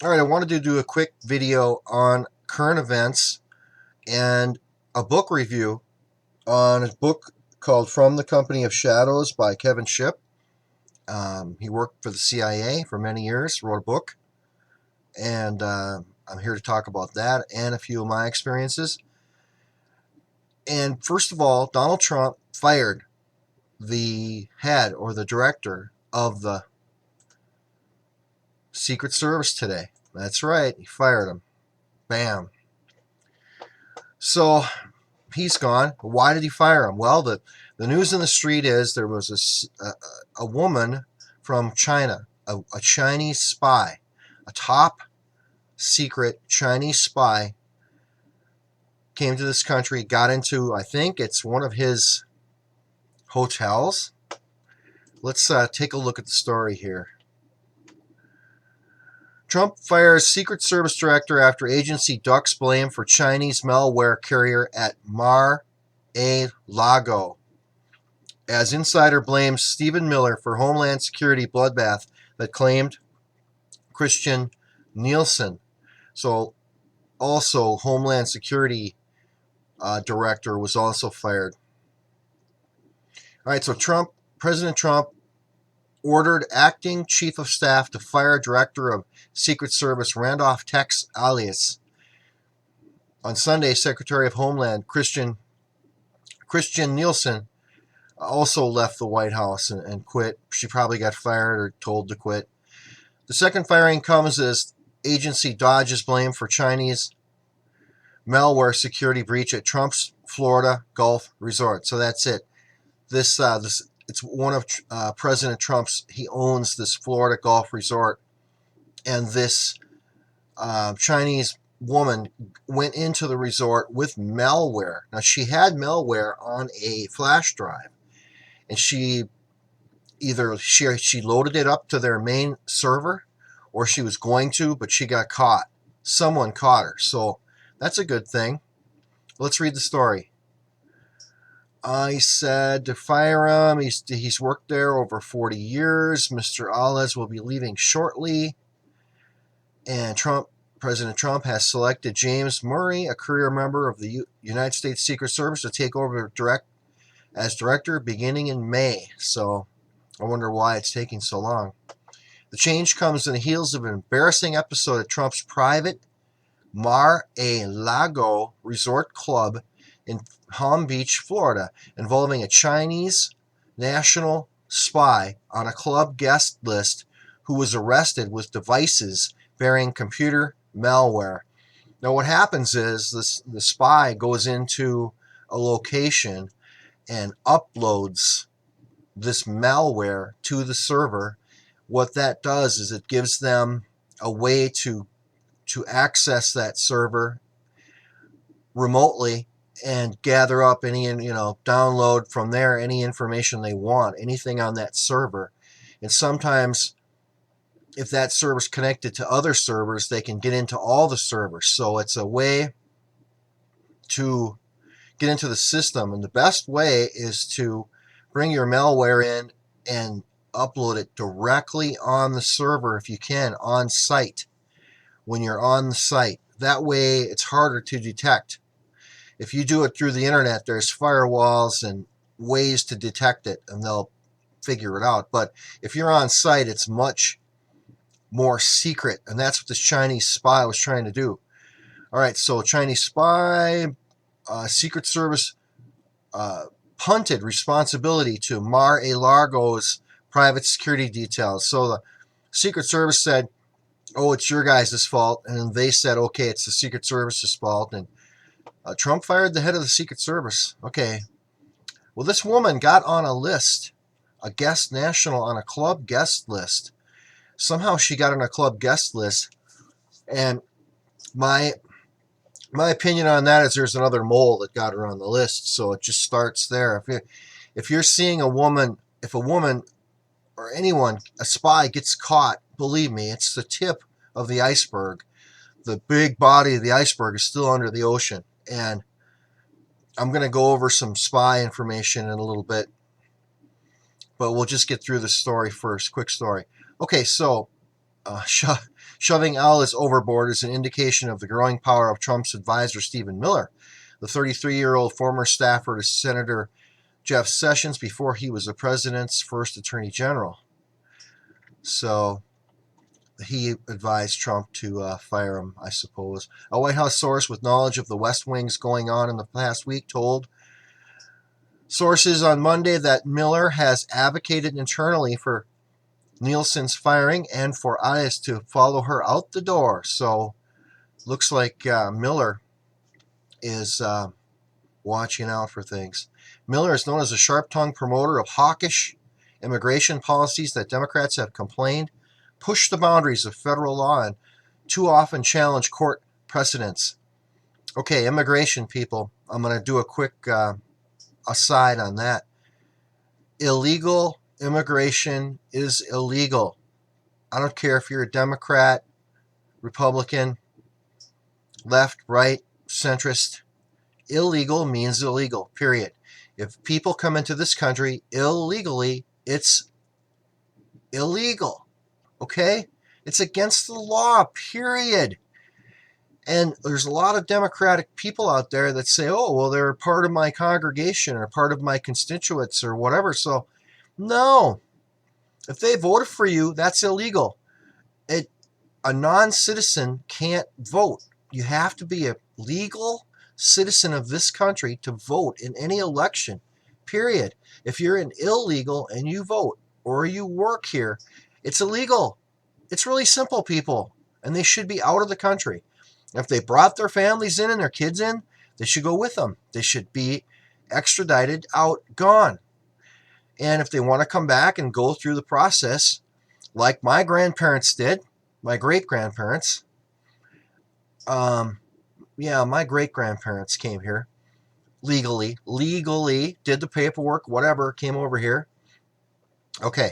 All right, I wanted to do a quick video on current events and a book review on a book called From the Company of Shadows by Kevin Shipp. He worked for the CIA for many years, wrote a book, and I'm here to talk about that and a few of my experiences. And first of all, Donald Trump fired the head or the director of the Secret Service today. That's right, he fired him. Bam. So he's gone. Why did he fire him? Well, the news in the street is there was a woman from China, a Chinese spy, a top secret Chinese spy, came to this country, got into, I think it's one of his hotels. Let's take a look at the story here. Trump fires Secret Service director after agency ducks blame for Chinese malware carrier at Mar-a-Lago, as insider blames Stephen Miller for Homeland Security bloodbath that claimed Kirstjen Nielsen. So also Homeland Security director was also fired. All right, so President Trump ordered acting chief of staff to fire director of Secret Service Randolph, Texas, alias. On Sunday, Secretary of Homeland Kirstjen Nielsen also left the White House and quit. She probably got fired or told to quit. The second firing comes as agency dodges blame for Chinese malware security breach at Trump's Florida Gulf resort. So that's it. This it's one of President Trump's. He owns this Florida Gulf resort, and this Chinese woman went into the resort with malware. Now she had malware on a flash drive, and she loaded it up to their main server, or she was going to, but she got caught. Someone caught her, so that's a good thing. Let's read the story. I said to fire him. He's worked there over 40 years. Mr. Alles will be leaving shortly, and President Trump has selected James Murray, a career member of the United States Secret Service, to take over as director beginning in May. So I wonder why it's taking so long. The change comes in the heels of an embarrassing episode at Trump's private Mar-a-Lago resort club in Palm Beach, Florida, involving a Chinese national spy on a club guest list who was arrested with devices bearing computer malware. Now what happens is the spy goes into a location and uploads this malware to the server. What that does is it gives them a way to access that server remotely and gather up any, download from there any information they want, anything on that server. And sometimes if that server's connected to other servers, they can get into all the servers. So it's a way to get into the system. And the best way is to bring your malware in and upload it directly on the server if you can, on site, when you're on the site. That way it's harder to detect. If you do it through the internet, there's firewalls and ways to detect it, and they'll figure it out. But if you're on site, it's much more secret, and that's what this Chinese spy was trying to do. All right, so Chinese spy, Secret Service punted responsibility to Mar-a-Lago's private security details. So the Secret Service said, oh, it's your guys' fault. And they said, okay, it's the Secret Service's fault. And Trump fired the head of the Secret Service. Okay. Well, this woman got on a list, a guest national on a club guest list. Somehow she got on a club guest list. And my opinion on that is there's another mole that got her on the list. So it just starts there. If you're seeing a woman, if a woman or anyone, a spy gets caught, believe me, it's the tip of the iceberg. The big body of the iceberg is still under the ocean. And I'm going to go over some spy information in a little bit, but we'll just get through the story first. Quick story. Okay, so Shoving Alice overboard is an indication of the growing power of Trump's advisor, Stephen Miller, the 33-year-old former staffer to Senator Jeff Sessions before he was the president's first attorney general. So he advised Trump to fire him, I suppose. A White House source with knowledge of the West Wing's going on in the past week told sources on Monday that Miller has advocated internally for Nielsen's firing and for Alice to follow her out the door. So looks like Miller is watching out for things. Miller is known as a sharp-tongued promoter of hawkish immigration policies that Democrats have complained push the boundaries of federal law and too often challenge court precedents. Okay, immigration, people. I'm going to do a quick aside on that. Illegal immigration is illegal. I don't care if you're a Democrat, Republican, left, right, centrist. Illegal means illegal, period. If people come into this country illegally, it's illegal. Okay? It's against the law, period. And there's a lot of Democratic people out there that say, oh, well, they're part of my congregation or part of my constituents or whatever. So, no. If they voted for you, that's illegal. A non-citizen can't vote. You have to be a legal citizen of this country to vote in any election, period. If you're an illegal and you vote or you work here, it's illegal. It's really simple, people, and they should be out of the country. If they brought their families in and their kids in, they should go with them. They should be extradited out, gone. And if they want to come back and go through the process, like my grandparents did, my great-grandparents, my great-grandparents came here legally, did the paperwork, whatever, came over here. Okay,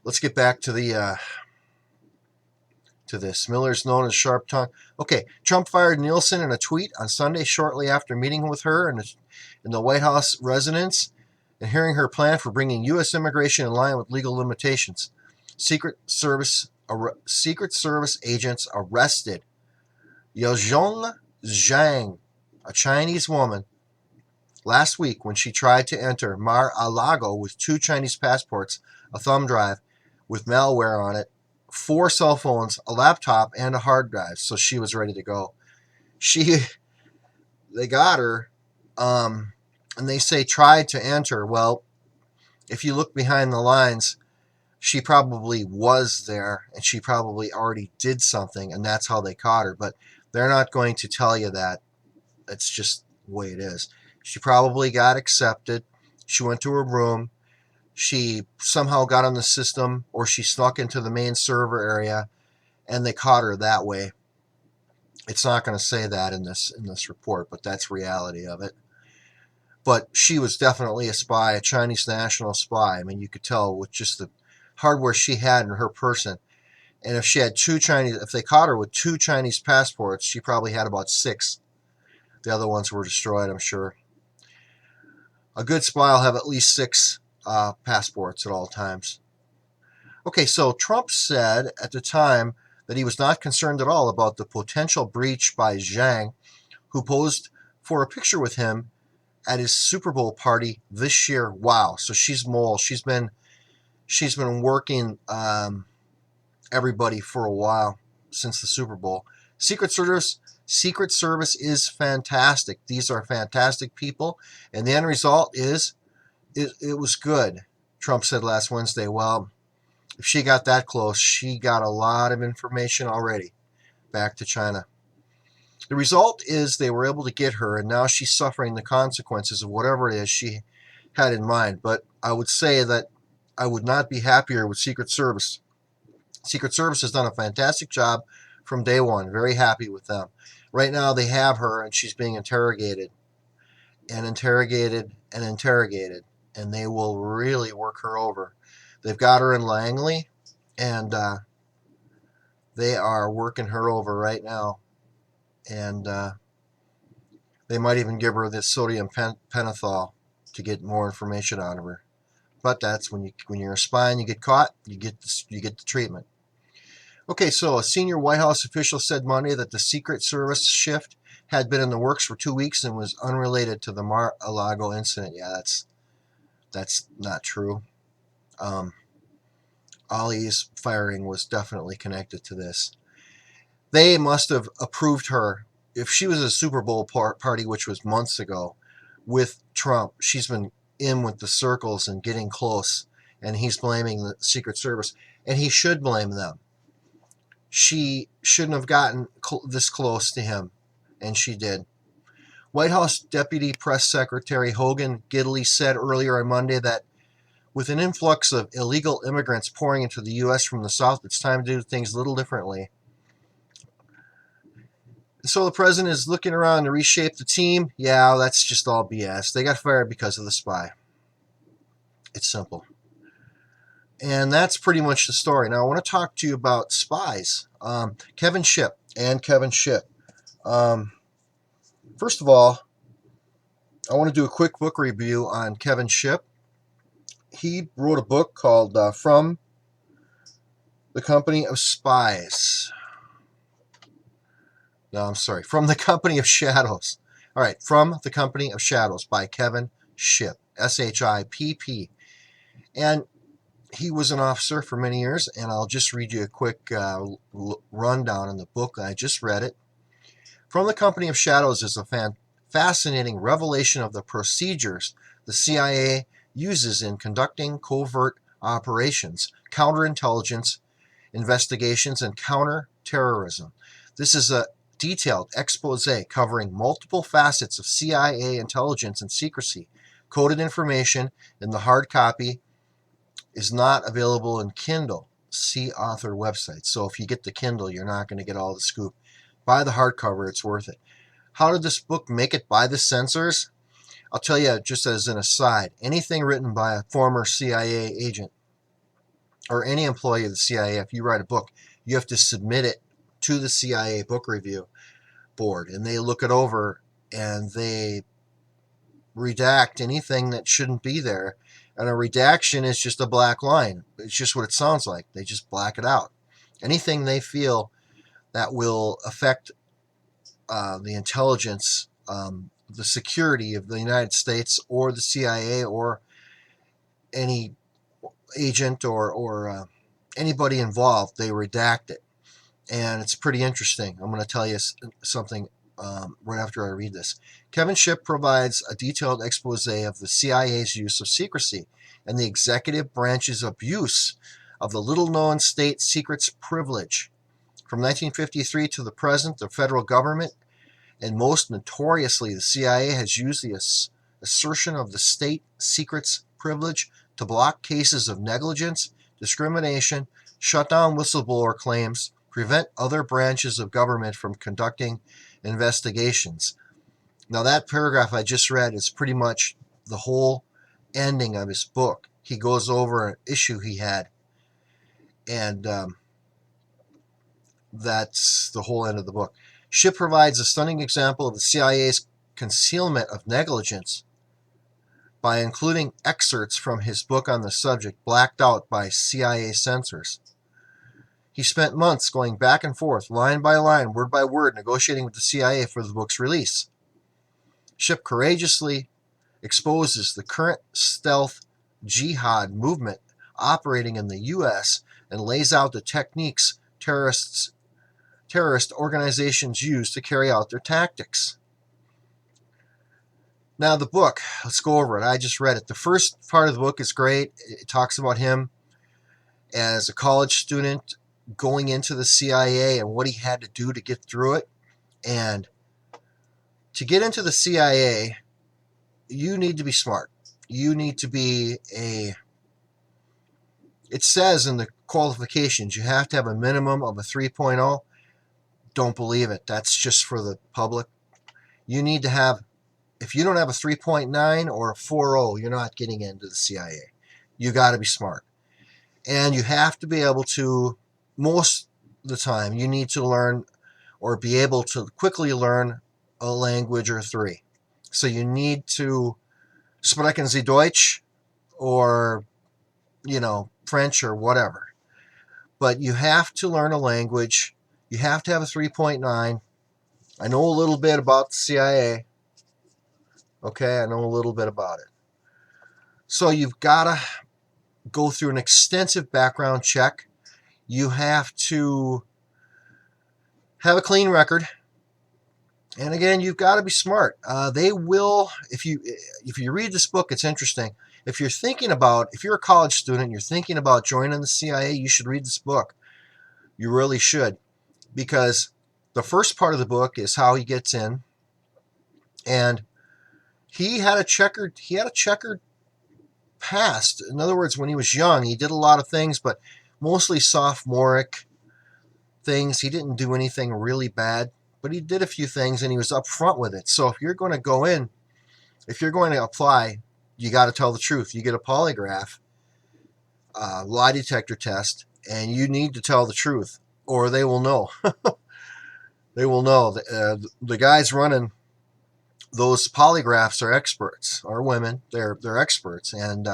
let's get back to the to this. Miller's known as sharp tongue. Okay, Trump fired Nielsen in a tweet on Sunday shortly after meeting with her in the White House residence and hearing her plan for bringing U.S. immigration in line with legal limitations. Secret Service agents arrested Yozhong Zhang, a Chinese woman, last week when she tried to enter Mar-a-Lago with 2 Chinese passports, a thumb drive with malware on it, 4 cell phones, a laptop, and a hard drive. So she was ready to go. They got her, and they say tried to enter. Well, if you look behind the lines, she probably was there, and she probably already did something, and that's how they caught her. But they're not going to tell you that. That's just the way it is. She probably got accepted. She went to her room. She somehow got on the system, or she snuck into the main server area, and they caught her that way. It's not going to say that in this report, but that's reality of it. But she was definitely a spy, a Chinese national spy. I mean, you could tell with just the hardware she had in her person. And if they caught her with 2 Chinese passports, she probably had about 6. The other ones were destroyed, I'm sure. A good spy will have at least 6 passports at all times. Okay, so Trump said at the time that he was not concerned at all about the potential breach by Zhang, who posed for a picture with him at his Super Bowl party this year. Wow, so she's mole. She's been working everybody for a while since the Super Bowl. Secret Service is fantastic. These are fantastic people, and the end result is it was good. Trump said last Wednesday, well, if she got that close, she got a lot of information already back to China. The result is they were able to get her, and now she's suffering the consequences of whatever it is she had in mind. But I would say that I would not be happier with Secret Service. Secret Service has done a fantastic job from day one. Very happy with them. Right now they have her, and she's being interrogated and interrogated and interrogated, and they will really work her over. They've got her in Langley, and they are working her over right now. And they might even give her this sodium pentothal to get more information out of her. But that's when you're a spy and you get caught, you get the treatment. Okay, so a senior White House official said Monday that the Secret Service shift had been in the works for 2 weeks and was unrelated to the Mar-a-Lago incident. Yeah, that's not true. Um, Ali's firing was definitely connected to this. They must have approved her. If she was at a Super Bowl party, which was months ago, with Trump, she's been in with the circles and getting close, and he's blaming the Secret Service, and he should blame them. She shouldn't have gotten this close to him, and she did. White House Deputy Press Secretary Hogan Gidley said earlier on Monday that with an influx of illegal immigrants pouring into the U.S. from the South, it's time to do things a little differently. So the president is looking around to reshape the team. Yeah, that's just all BS. They got fired because of the spy. It's simple. And that's pretty much the story. Now, I want to talk to you about spies. Kevin Shipp and Kevin Shipp. First of all, I want to do a quick book review on Kevin Shipp. He wrote a book called From the Company of Spies. No, I'm sorry. From the Company of Shadows. All right. From the Company of Shadows by Kevin Shipp. Shipp. And he was an officer for many years, and I'll just read you a quick rundown in the book. I just read it. From the Company of Shadows is a fascinating revelation of the procedures the CIA uses in conducting covert operations, counterintelligence investigations, and counterterrorism. This is a detailed expose covering multiple facets of CIA intelligence and secrecy. Coded information in the hard copy is not available in Kindle. See author website. So if you get the Kindle, you're not going to get all the scoop. Buy the hardcover, it's worth it. How did this book make it by the censors? I'll tell you just as an aside, anything written by a former CIA agent or any employee of the CIA, if you write a book, you have to submit it to the CIA book review board, and they look it over and they redact anything that shouldn't be there. And a redaction is just a black line. It's just what it sounds like. They just black it out. Anything they feel that will affect the intelligence, the security of the United States or the CIA or any agent or anybody involved, they redact it. And it's pretty interesting. I'm going to tell you something right after I read this. Kevin Shipp provides a detailed expose of the CIA's use of secrecy and the executive branch's abuse of the little-known state secrets privilege. From 1953 to the present, the federal government, and most notoriously the CIA, has used the assertion of the state secrets privilege to block cases of negligence, discrimination, shut down whistleblower claims, prevent other branches of government from conducting investigations. Now, that paragraph I just read is pretty much the whole ending of his book. He goes over an issue he had, and that's the whole end of the book. Shipp provides a stunning example of the CIA's concealment of negligence by including excerpts from his book on the subject, blacked out by CIA censors. He spent months going back and forth, line by line, word by word, negotiating with the CIA for the book's release. Shipp courageously exposes the current stealth jihad movement operating in the U.S. and lays out the techniques terrorist organizations use to carry out their tactics. Now, the book, let's go over it. I just read it. The first part of the book is great. It talks about him as a college student going into the CIA and what he had to do to get through it. And to get into the CIA, you need to be smart. You need to be it says in the qualifications, you have to have a minimum of a 3.0. Don't believe it. That's just for the public. You need to have, if you don't have a 3.9 or a 4.0, you're not getting into the CIA. You got to be smart. And you have to be able to, most of the time, you need to learn or be able to quickly learn a language or three. So you need to sprechen Sie Deutsch or, French or whatever. But you have to learn a language. You have to have a 3.9. I know a little bit about the CIA. Okay, I know a little bit about it. So you've got to go through an extensive background check. You have to have a clean record. And again, you've got to be smart. They will, if you read this book, it's interesting. If you're a college student, you're thinking about joining the CIA, you should read this book. You really should, because the first part of the book is how he gets in, and he had a checkered past. In other words, when he was young, he did a lot of things, but mostly sophomoric things. He didn't do anything really bad, but he did a few things, and he was upfront with it. So if you're going to go in, if you're going to apply, you got to tell the truth. You get a polygraph, lie detector test, and you need to tell the truth, or they will know. They will know. The guys running those polygraphs are experts, are women. They're experts, and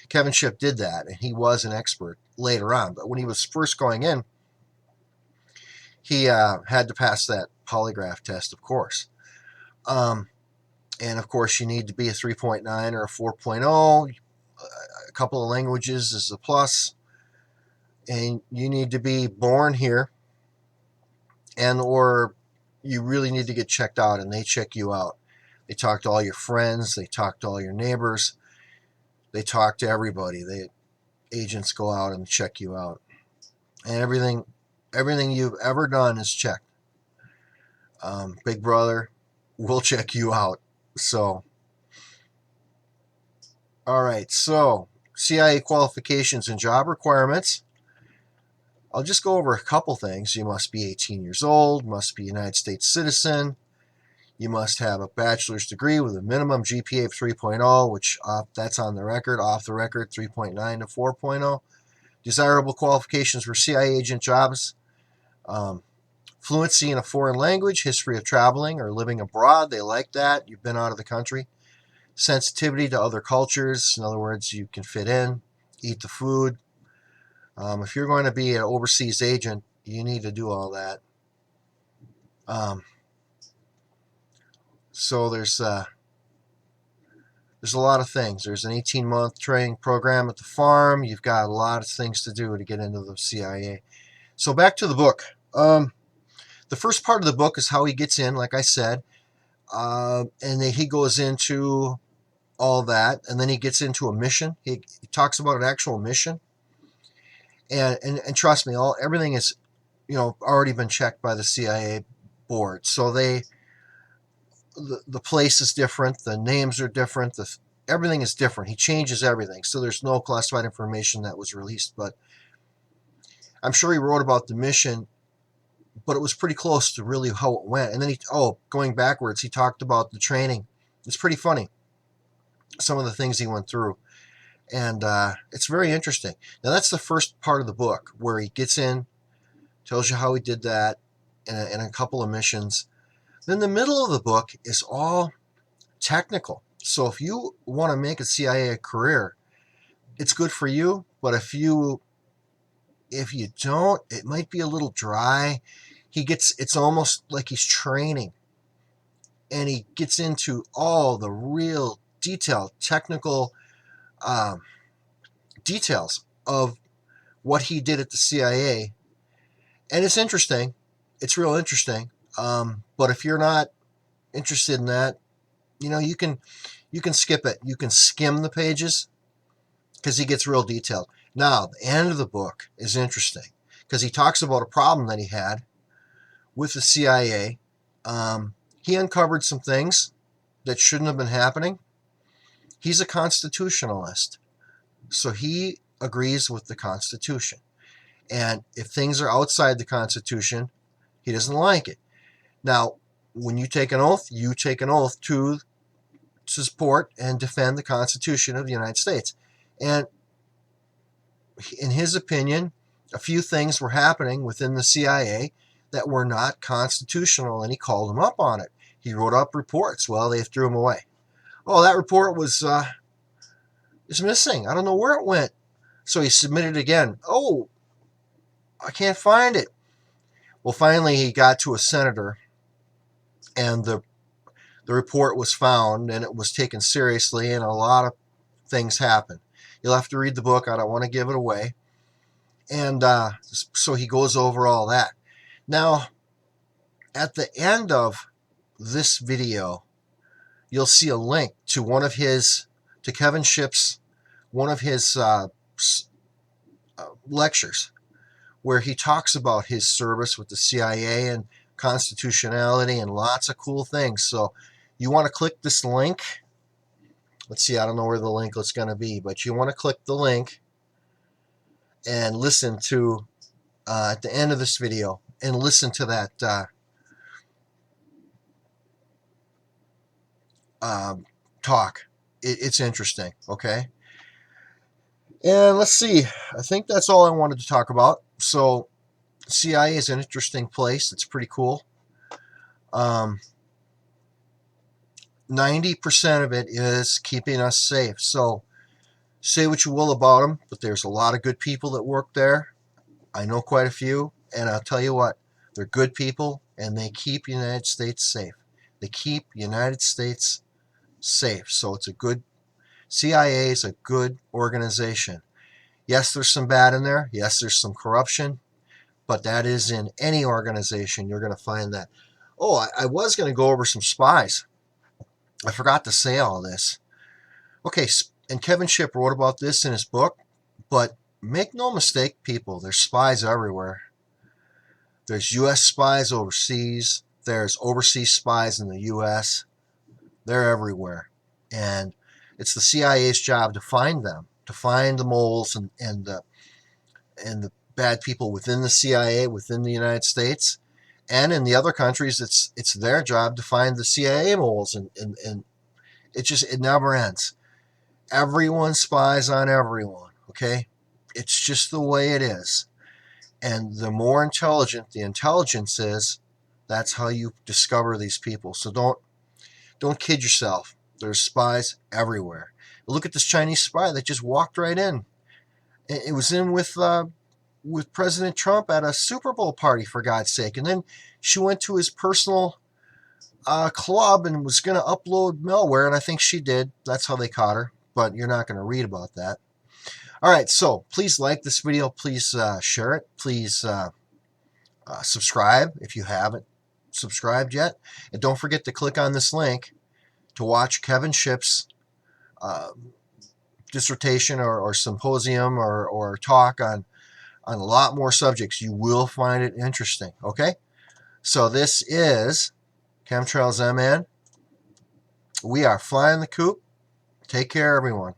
Kevin Shipp did that, and he was an expert later on. But when he was first going in, he had to pass that polygraph test, of course. And of course, you need to be a 3.9 or a 4.0. A couple of languages is a plus. And you need to be born here, and or you really need to get checked out, and they check you out. They talk to all your friends. They talk to all your neighbors. They talk to everybody. Agents go out and check you out. And everything you've ever done is checked. Big Brother will check you out. So, all right. So, CIA qualifications and job requirements. I'll just go over a couple things. You must be 18 years old, must be a United States citizen. You must have a bachelor's degree with a minimum GPA of 3.0, which that's on the record, off the record, 3.9 to 4.0. Desirable qualifications for CIA agent jobs. Fluency in a foreign language, history of traveling or living abroad. They like that. You've been out of the country. Sensitivity to other cultures. In other words, you can fit in, eat the food. If you're going to be an overseas agent, you need to do all that. So there's a lot of things. There's an 18-month training program at the farm. You've got a lot of things to do to get into the CIA. So back to the book. The first part of the book is how he gets in, like I said. And then he goes into all that, and then he gets into a mission. He talks about an actual mission. And trust me, everything is, already been checked by the CIA board. So the place is different, the names are different, everything is different. He changes everything. So there's no classified information that was released, but I'm sure he wrote about the mission, but it was pretty close to really how it went. And then going backwards, he talked about the training. It's pretty funny, some of the things he went through. And it's very interesting. Now, that's the first part of the book where he gets in, tells you how he did that, and a couple of missions. Then the middle of the book is all technical. So if you want to make a CIA career, it's good for you. But if you don't, it might be a little dry. It's almost like he's training. And he gets into all the real detailed, technical details of what he did at the CIA. And it's interesting. It's real interesting. But if you're not interested in that, you can skip it. You can skim the pages because he gets real detailed. Now, the end of the book is interesting because he talks about a problem that he had with the CIA. He uncovered some things that shouldn't have been happening. He's a constitutionalist, so he agrees with the Constitution. And if things are outside the Constitution, he doesn't like it. Now, when you take an oath to support and defend the Constitution of the United States. And in his opinion, a few things were happening within the CIA that were not constitutional, and he called him up on it. He wrote up reports. Well, they threw him away. Oh, that report is missing. I don't know where it went. So he submitted again. Oh, I can't find it. Well, finally he got to a senator, and the report was found, and it was taken seriously, and a lot of things happened. You'll have to read the book. I don't want to give it away. And so he goes over all that. Now, at the end of this video, you'll see a link to to Kevin Shipp's, one of his lectures, where he talks about his service with the CIA and constitutionality and lots of cool things. So you want to click this link. Let's see, I don't know where the link is going to be, but you want to click the link and listen to, at the end of this video, and listen to that talk. It's interesting, okay? And let's see, I think that's all I wanted to talk about. So CIA is an interesting place. It's pretty cool. 90% of it is keeping us safe. So say what you will about them, but there's a lot of good people that work there. I know quite a few, and I'll tell you what, they're good people, and they keep the United States safe. They keep the United States safe. So it's a good, CIA is a good organization. Yes, there's some bad in there. Yes, there's some corruption, but that is in any organization. You're going to find that. Oh, I was going to go over some spies. I forgot to say all this. Okay, and Kevin Shipp wrote about this in his book, but make no mistake, people, there's spies everywhere. There's U.S. spies overseas. There's overseas spies in the U.S. They're everywhere. And it's the CIA's job to find them, to find the moles and the bad people within the CIA, within the United States. And in the other countries, it's their job to find the CIA moles, and it never ends. Everyone spies on everyone, okay? It's just the way it is. And the more intelligent the intelligence is, that's how you discover these people. So don't kid yourself. There's spies everywhere. Look at this Chinese spy that just walked right in. It was in with President Trump at a Super Bowl party, for God's sake. And then she went to his personal club and was going to upload malware, and I think she did. That's how they caught her, but you're not going to read about that. All right, so please like this video. Please share it. Please subscribe if you haven't subscribed yet. And don't forget to click on this link to watch Kevin Shipp's dissertation or symposium or talk on a lot more subjects. You will find it interesting, okay? So this is Chemtrails MN. We are flying the coop. Take care, everyone.